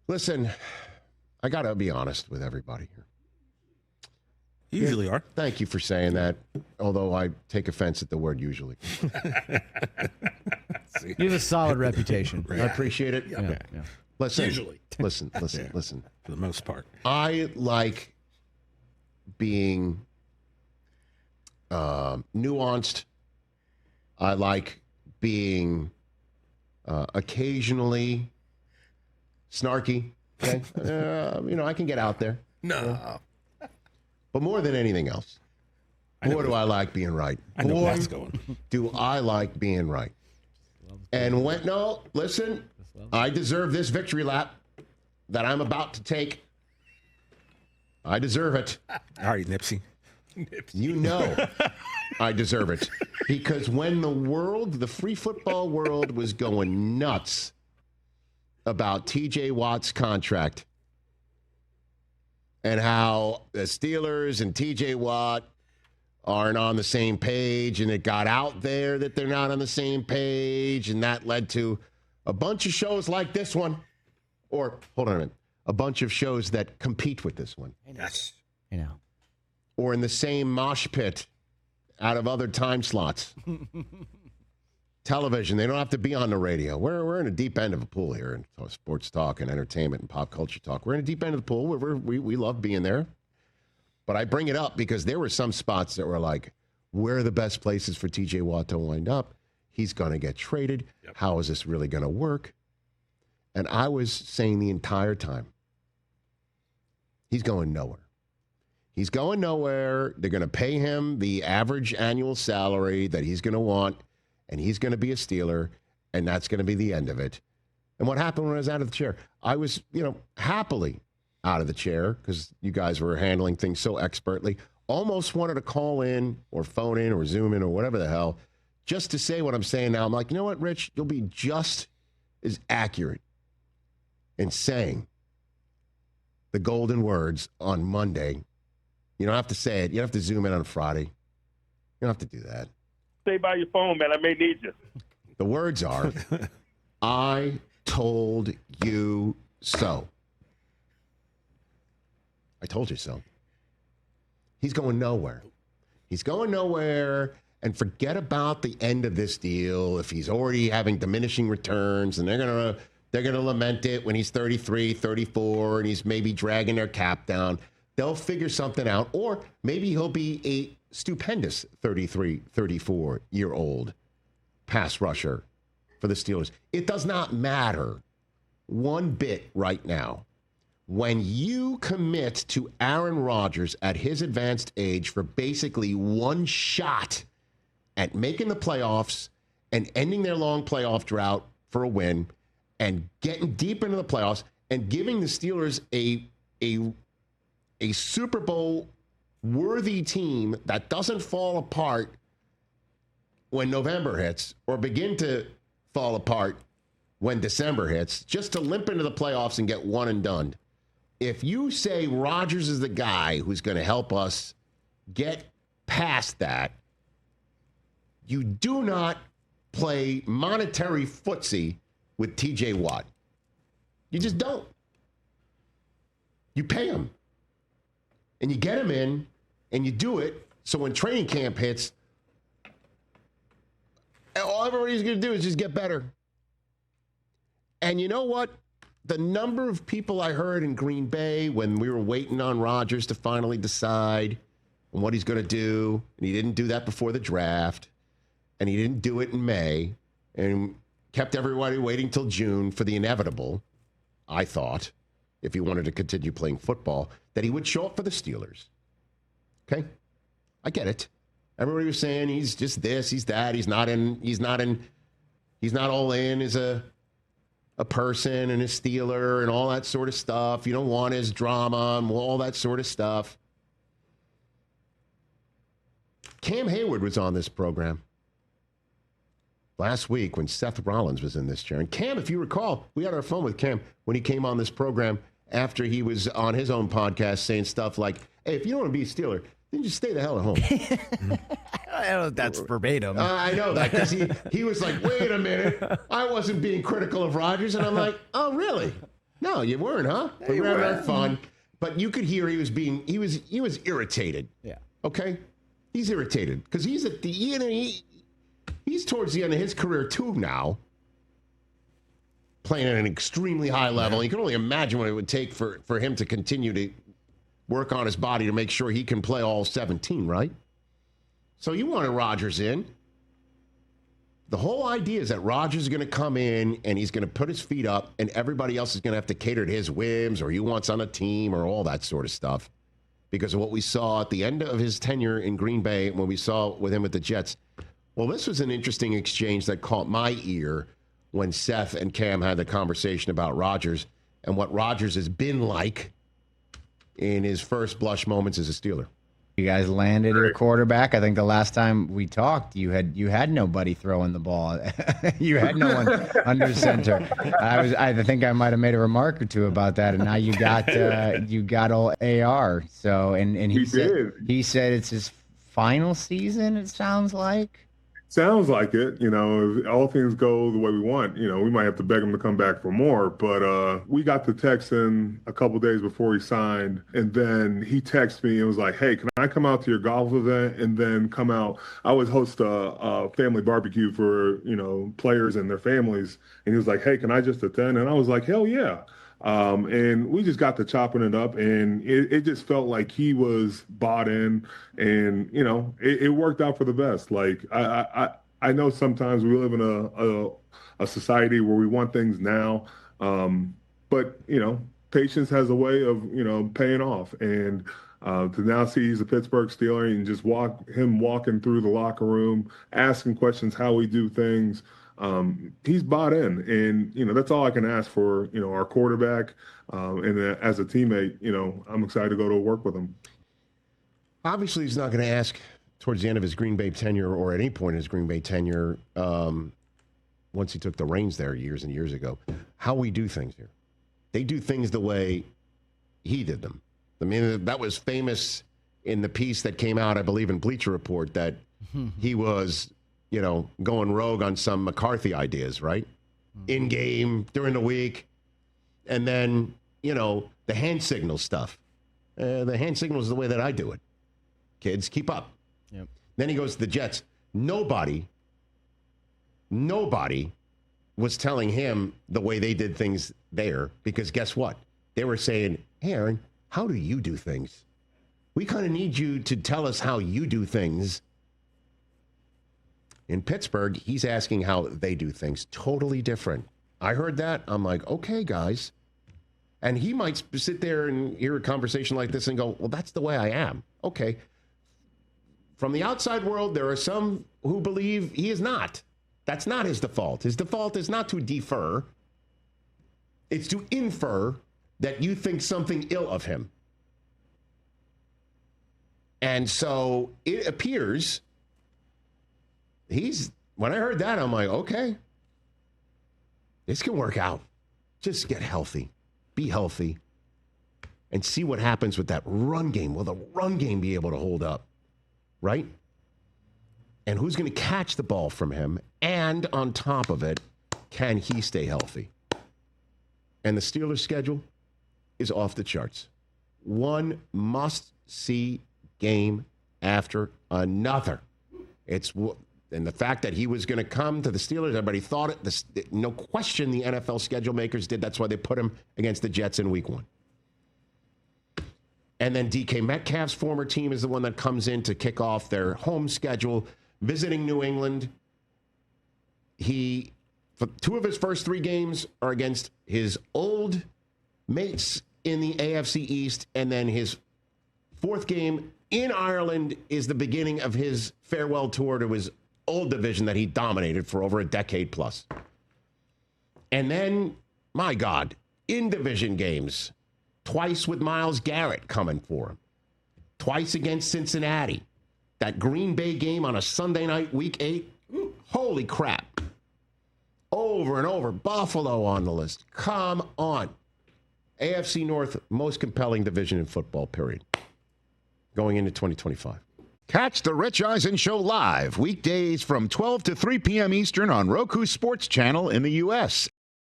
Listen, I got to be honest with everybody here. You usually are. Thank you for saying that, although I take offense at the word usually. You have a solid reputation. I appreciate it. Yeah. Listen, Usually. listen. For the most part. I like being nuanced. I like being occasionally snarky. Okay, I can get out there. No. But more than anything else, boy, do I like being right. I know Boy, where that's going. do I like being right. And listen, I deserve this victory lap that I'm about to take. I deserve it. All right, Nipsey. You know I deserve it. Because when the free football world was going nuts about TJ Watt's contract and how the Steelers and TJ Watt aren't on the same page, and it got out there that they're not on the same page, and that led to a bunch of shows like this one, or hold on a minute, a bunch of shows that compete with this one. Yes. Or in the same mosh pit out of other time slots. Television, they don't have to be on the radio. We're in a deep end of a pool here in sports talk and entertainment and pop culture talk. We're in a deep end of the pool. We love being there. But I bring it up because there were some spots that were like, where are the best places for TJ Watt to wind up? He's going to get traded. Yep. How is this really going to work? And I was saying the entire time, he's going nowhere. He's going nowhere. They're going to pay him the average annual salary that he's going to want, and he's going to be a Steeler, and that's going to be the end of it. And what happened when I was out of the chair? I was, happily out of the chair because you guys were handling things so expertly. Almost wanted to call in or phone in or Zoom in or whatever the hell just to say what I'm saying now. I'm like, you know what, Rich? You'll be just as accurate in saying the golden words on Monday. You don't have to say it. You don't have to Zoom in on Friday. You don't have to do that. Stay by your phone, man. I may need you. The words are, I told you so. I told you so. He's going nowhere. He's going nowhere, and forget about the end of this deal if he's already having diminishing returns, and they're gonna lament it when he's 33, 34, and he's maybe dragging their cap down. They'll figure something out, or maybe he'll be a stupendous 33, 34-year-old pass rusher for the Steelers. It does not matter one bit right now. When you commit to Aaron Rodgers at his advanced age for basically one shot at making the playoffs and ending their long playoff drought for a win and getting deep into the playoffs and giving the Steelers a Super Bowl worthy team that doesn't fall apart when November hits or begin to fall apart when December hits, just to limp into the playoffs and get one and done. If you say Rodgers is the guy who's going to help us get past that, you do not play monetary footsie with TJ Watt. You just don't. You pay him. And you get him in, and you do it, so when training camp hits, all everybody's going to do is just get better. And you know what? The number of people I heard in Green Bay when we were waiting on Rodgers to finally decide on what he's going to do, and he didn't do that before the draft, and he didn't do it in May, and kept everybody waiting till June for the inevitable, I thought, if he wanted to continue playing football, that he would show up for the Steelers. Okay? I get it. Everybody was saying he's just this, he's that, he's not all in as a person and a Steeler and all that sort of stuff. You don't want his drama and all that sort of stuff. Cam Heyward was on this program last week when Seth Rollins was in this chair. And Cam, if you recall, we had our phone with Cam when he came on this program after he was on his own podcast saying stuff like, hey, if you don't want to be a Steeler, then just stay the hell at home. I don't know if that's verbatim. I know that because he was like, wait a minute. I wasn't being critical of Rodgers. And I'm like, oh, really? No, you weren't, huh? We were having fun. But you could hear he was irritated. Yeah. Okay? He's irritated because he's at the end. He's towards the end of his career too now, playing at an extremely high level. You can only imagine what it would take for him to continue to work on his body to make sure he can play all 17, right? So you wanted Rodgers in. The whole idea is that Rodgers is going to come in and he's going to put his feet up and everybody else is going to have to cater to his whims or he wants on a team or all that sort of stuff. Because of what we saw at the end of his tenure in Green Bay, when we saw with him with the Jets. Well, this was an interesting exchange that caught my ear when Seth and Cam had the conversation about Rodgers and what Rodgers has been like in his first blush moments as a Steeler. You guys landed your quarterback. I think the last time we talked, you had nobody throwing the ball. You had no one under center. I think I might have made a remark or two about that, and now you got all AR. So and he said it's his final season. It sounds like. Sounds like it. If all things go the way we want, we might have to beg him to come back for more. But we got the text in a couple days before he signed. And then he texted me and was like, hey, can I come out to your golf event and then come out? I always host a family barbecue for, players and their families. And he was like, hey, can I just attend? And I was like, hell yeah. And we just got to chopping it up, and it just felt like he was bought in, and it worked out for the best. Like I know sometimes we live in a society where we want things now, but patience has a way of paying off, and to now see he's a Pittsburgh Steeler and just walking through the locker room, asking questions how we do things. He's bought in, and that's all I can ask for. Our quarterback, and as a teammate, I'm excited to go to work with him. Obviously, he's not going to ask towards the end of his Green Bay tenure or at any point in his Green Bay tenure, once he took the reins there years and years ago, how we do things here. They do things the way he did them. I mean, that was famous in the piece that came out, I believe, in Bleacher Report, that he was going rogue on some McCarthy ideas, right? In game, during the week. And then, the hand signal stuff. The hand signal is the way that I do it. Kids, keep up. Yep. Then he goes to the Jets. Nobody was telling him the way they did things there, because guess what? They were saying, hey, Aaron, how do you do things? We kind of need you to tell us how you do things. In Pittsburgh, he's asking how they do things. Totally different. I heard that. I'm like, okay, guys. And he might sit there and hear a conversation like this and go, well, that's the way I am. Okay. From the outside world, there are some who believe he is not. That's not his default. His default is not to defer. It's to infer that you think something ill of him. And so it appears... when I heard that, I'm like, okay, this can work out. Just get healthy, be healthy, and see what happens with that run game. Will the run game be able to hold up, right? And who's going to catch the ball from him? And on top of it, can he stay healthy? And the Steelers' schedule is off the charts. One must-see game after another. And the fact that he was going to come to the Steelers, everybody thought it. No question the NFL schedule makers did. That's why they put him against the Jets in week 1. And then DK Metcalf's former team is the one that comes in to kick off their home schedule, visiting New England. For 2 of his first 3 games are against his old mates in the AFC East, and then his 4th game in Ireland is the beginning of his farewell tour to his old division that he dominated for over a decade plus. And then, my God, in division games, twice with Myles Garrett coming for him, twice against Cincinnati. That Green Bay game on a Sunday night, week 8, holy crap. Over and over, Buffalo on the list. Come on. AFC North, most compelling division in football, period. Going into 2025. Catch the Rich Eisen Show live weekdays from 12 to 3 p.m. Eastern on Roku Sports Channel in the U.S.